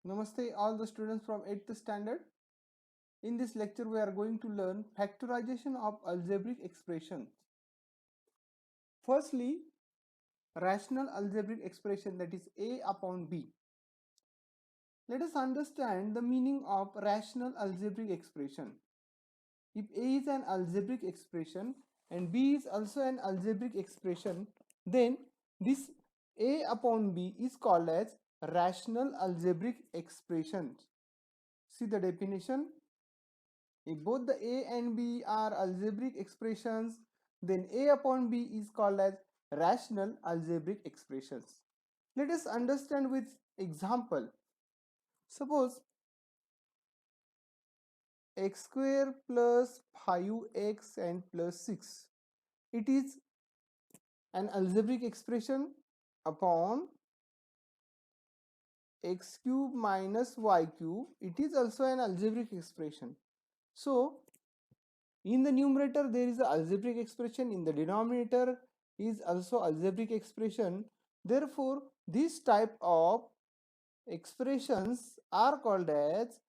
Namaste all the students from 8th standard. In this lecture we are going to learn factorization of algebraic expressions. Firstly, rational algebraic expression, that is A upon B. Let us understand the meaning of rational algebraic expression. If A is an algebraic expression and B is also an algebraic expression, then this A upon B is called as rational algebraic expressions. See the definition. If both the A and B are algebraic expressions, then A upon B is called as rational algebraic expressions. Let us understand with example. Suppose x square plus 5x and plus 6. It is an algebraic expression upon x cube minus y cube. It is also an algebraic expression. So in the numerator there is an algebraic expression, in the denominator is also algebraic expression. Therefore this type of expressions are called as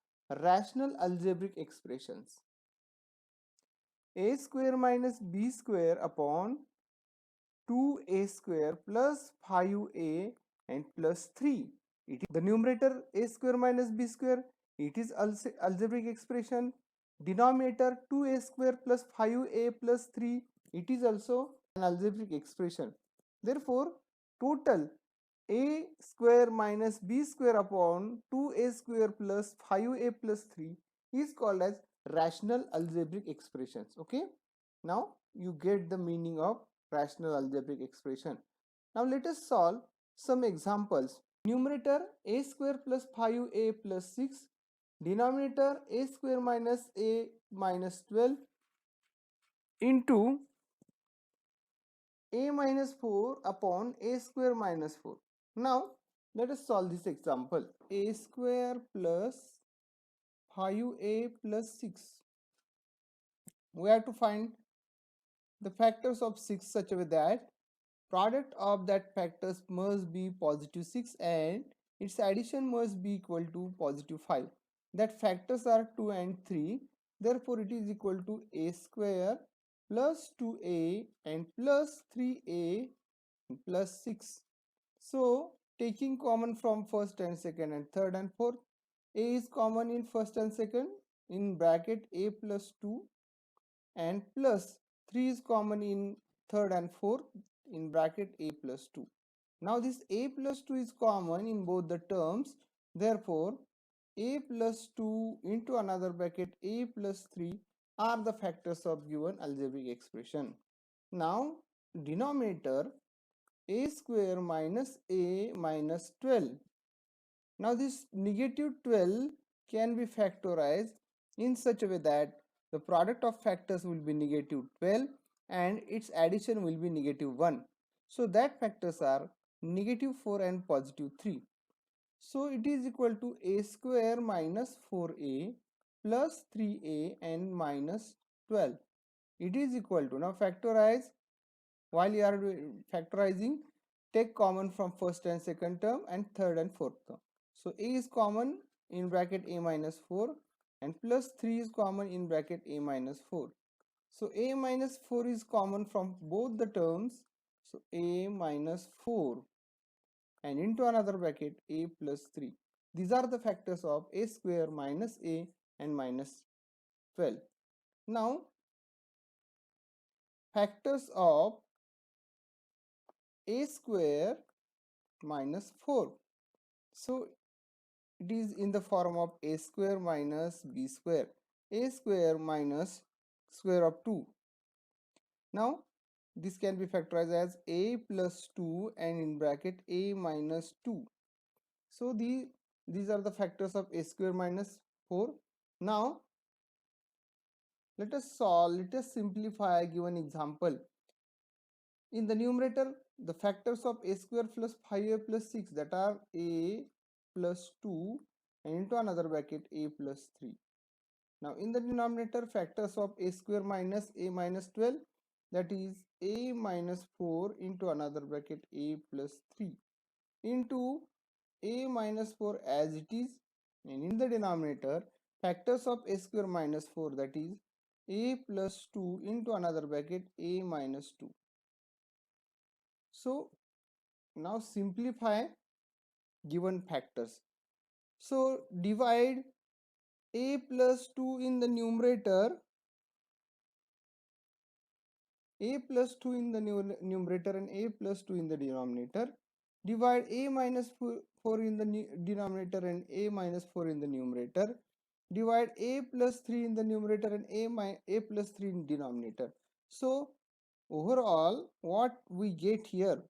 rational algebraic expressions. A square minus b square upon 2a square plus 5a and plus 3. It is the numerator a square minus b square. It is algebraic expression. Denominator 2a square plus 5a plus 3. It is also an algebraic expression. Therefore, total a square minus b square upon 2a square plus 5a plus 3 is called as rational algebraic expressions. Okay. Now you get the meaning of rational algebraic expression. Now let us solve some examples. Numerator a square plus 5a plus 6, denominator a square minus a minus 12 into a minus 4 upon a square minus 4. Now let us solve this example. A square plus 5a plus 6. We have to find the factors of 6 such a way that product of that factors must be positive 6 and its addition must be equal to positive 5. That factors are 2 and 3. Therefore it is equal to a square plus 2a and plus 3a plus 6. So taking common from first and second and third and fourth, a is common in first and second, in bracket a plus 2, and plus 3 is common in third and fourth, in bracket a plus 2. Now this a plus 2 is common in both the terms. Therefore a plus 2 into another bracket a plus 3 are the factors of given algebraic expression. Now denominator a square minus a minus 12. Now this negative 12 can be factorized in such a way that the product of factors will be negative 12 and its addition will be negative 1. So that factors are negative 4 and positive 3. So it is equal to a square minus 4a plus 3a and minus 12. It is equal to, now factorize. While you are factorizing, take common from first and second term and third and fourth term. So a is common in bracket a minus 4 and plus 3 is common in bracket a minus 4. So a minus 4 is common from both the terms. So a minus 4 and into another bracket a plus 3. These are the factors of a square minus a and minus 12. Now factors of a square minus 4. So it is in the form of a square minus b square, a square minus square of 2. Now this can be factorized as a plus 2 and in bracket a minus 2. So these are the factors of a square minus 4. Now let us solve, let us simplify a given example. In the numerator, the factors of a square plus 5a plus 6, that are a plus 2 and into another bracket a plus 3. Now in the denominator, factors of a square minus a minus 12, that is a minus 4 into another bracket a plus 3 into a minus 4 as it is And in the denominator, factors of a square minus 4, that is a plus 2 into another bracket a minus 2. So now simplify given factors. So divide a plus 2 in the numerator, a plus 2 in the numerator and a plus 2 in the denominator. Divide a minus 4 in the denominator and a minus 4 in the numerator. Divide a plus 3 in the numerator and a plus 3 in denominator. So overall what we get here?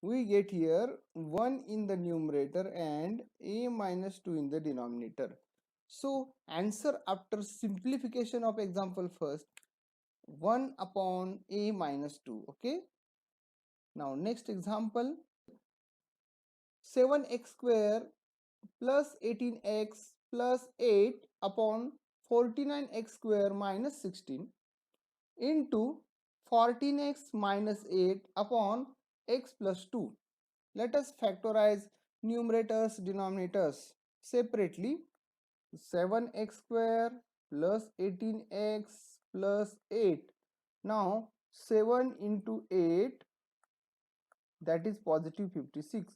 We get here 1 in the numerator and a minus 2 in the denominator. So answer after simplification of example first, 1 upon a minus 2. Okay. Now next example, 7x square plus 18x plus 8 upon 49x square minus 16 into 14x minus 8 upon x plus 2. Let us factorize numerators denominators separately. 7x square plus 18x plus 8. Now 7 into 8, that is positive 56.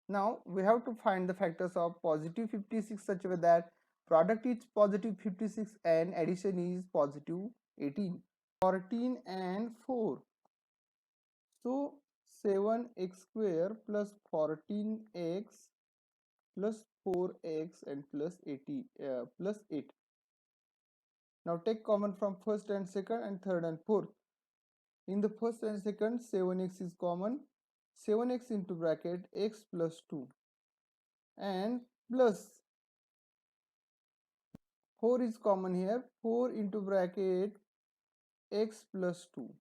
Now we have to find the factors of positive 56 such a way that product is positive 56 and addition is positive 18. 14 and 4. So 7x square plus 14x plus 4x and plus 80 plus 8. Now take common from first and second and third and fourth. In the first and second, 7x is common. 7x into bracket x plus 2 and plus 4 is common here. 4 into bracket x plus 2.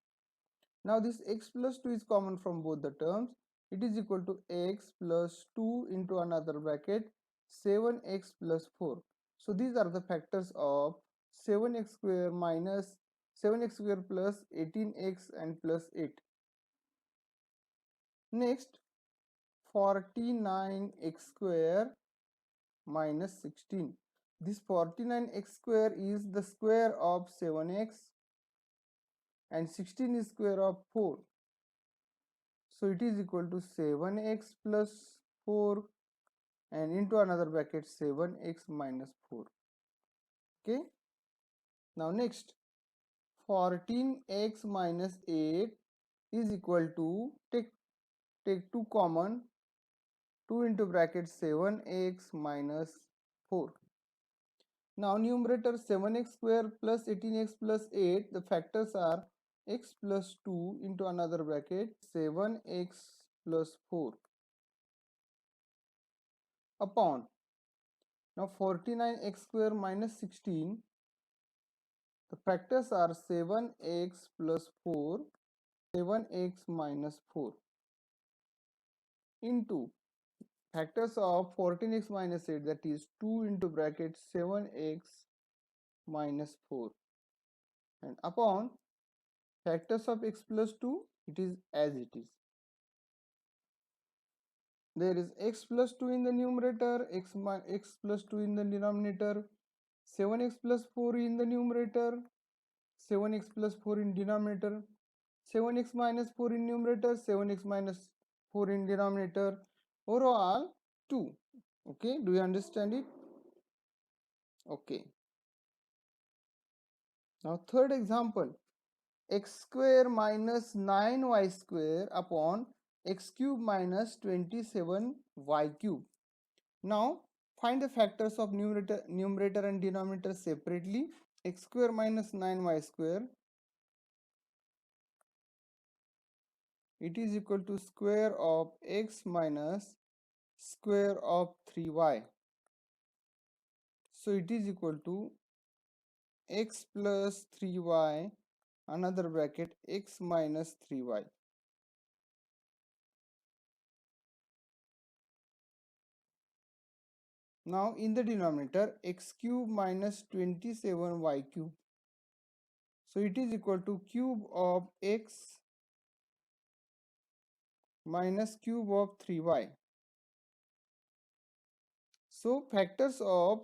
Now this x plus 2 is common from both the terms. It is equal to x plus 2 into another bracket 7x plus 4. So these are the factors of 7x square minus 7x square plus 18x and plus 8. Next, 49x square minus 16. This 49x square is the square of 7x and 16 is square of 4. So it is equal to 7x plus 4 and into another bracket 7x minus 4. Okay. Now next, 14x minus 8 is equal to, take 2 common, 2 into bracket 7x minus 4. Now numerator 7x square plus 18x plus 8, the factors are x plus 2 into another bracket 7x plus 4 upon, now 49x square minus 16, the factors are 7x plus 4, 7x minus 4 into factors of 14x minus 8, that is 2 into bracket 7x minus 4 and upon factors of x plus 2, it is as it is. There is x plus 2 in the numerator, x plus 2 in the denominator, 7x plus 4 in the numerator, 7x plus 4 in denominator, 7x minus 4 in numerator, 7x minus 4 in denominator, overall 2. Okay, do you understand it? Okay. Now third example, x square minus 9y square upon x cube minus 27y cube. Now find the factors of numerator and denominator separately. X square minus 9y square, it is equal to square of x minus square of 3y. So it is equal to x plus 3y, another bracket x minus 3y. Now in the denominator, x cube minus 27y cube. So it is equal to cube of x minus cube of 3y. So factors of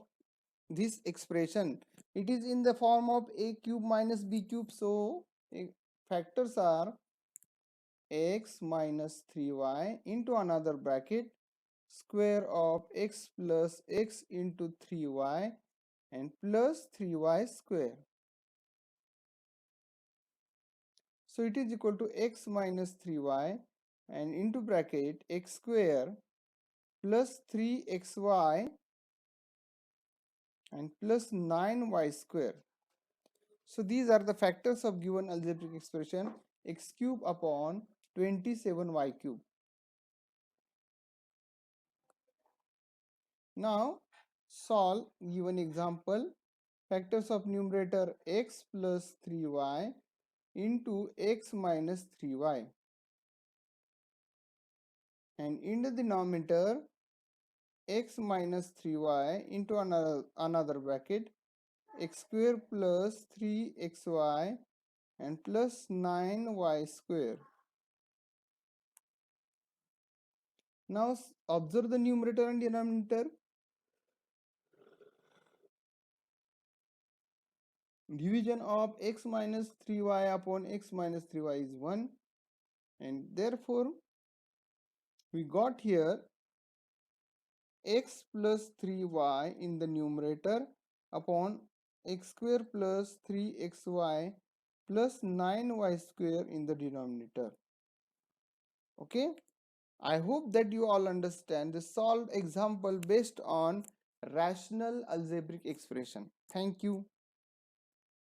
this expression, it is in the form of a cube minus b cube. So factors are x minus 3y into another bracket square of x plus x into 3y and plus 3y square. So it is equal to x minus 3y and into bracket x square plus 3xy and plus 9y square. So these are the factors of given algebraic expression x cube upon 27y cube. Now solve given example. Factors of numerator x plus 3y into x minus 3y and in the denominator x minus 3y into another bracket x square plus 3xy and plus 9y square. Now observe the numerator and denominator. Division of x minus 3y upon x minus 3y is 1, and therefore we got here x plus 3y in the numerator upon x square plus 3xy plus 9y square in the denominator. Okay, I hope that you all understand the solved example based on rational algebraic expression. Thank you.